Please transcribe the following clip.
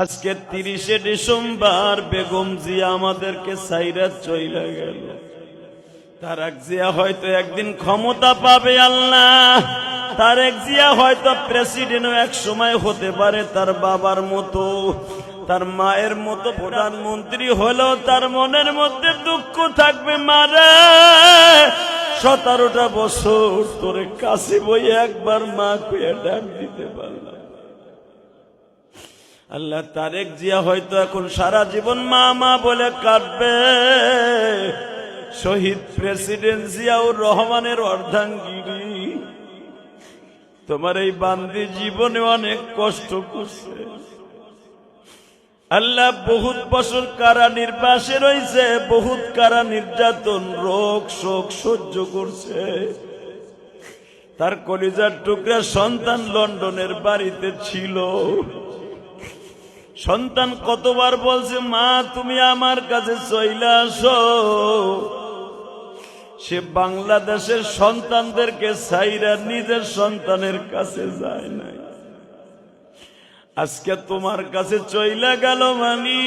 আজকে 30শে ডিসেম্বর বেগম জিয়া আমাদেরকে সাইরা চইলা গেল। তারেক জিয়া হয়তো একদিন ক্ষমতা পাবে আল্লাহ, তারেক জিয়া হয়তো প্রেসিডেন্টও এক সময় হতে পারে, তার বাবার মতো তার মায়ের মতো প্রধানমন্ত্রী হলেও তার মনের মধ্যে দুঃখ থাকবে। মারে 17টা বছর তোরে কাছে বই একবার মা কইয়া ডাক দিতে পারলাম। আল্লাহ তারেক জিয়া হয়তো এখন সারা জীবন মা মা বলে কাটবে। শহীদ প্রেসিডেন্ট জিয়াউর রহমানের অর্ধাঙ্গিনী তোমার এই বান্দি জীবনে অনেক কষ্ট করছে আল্লাহ। বহুত বছর কারা নির্বাসে রয়েছে, বহুত কারা নির্যাতন রোগ শোক সহ্য করছে। তার কলিজার টুকরা সন্তান লন্ডনের বাড়িতে ছিল। সন্তান কতবার বলছে মা তুমি আমার কাছে চইলা আসো। সে বাংলাদেশের সন্তানদেরকে ছাইরা নিজের সন্তানের কাছে যায় নাই। আজকে তোমার কাছে চইলা গেল মানি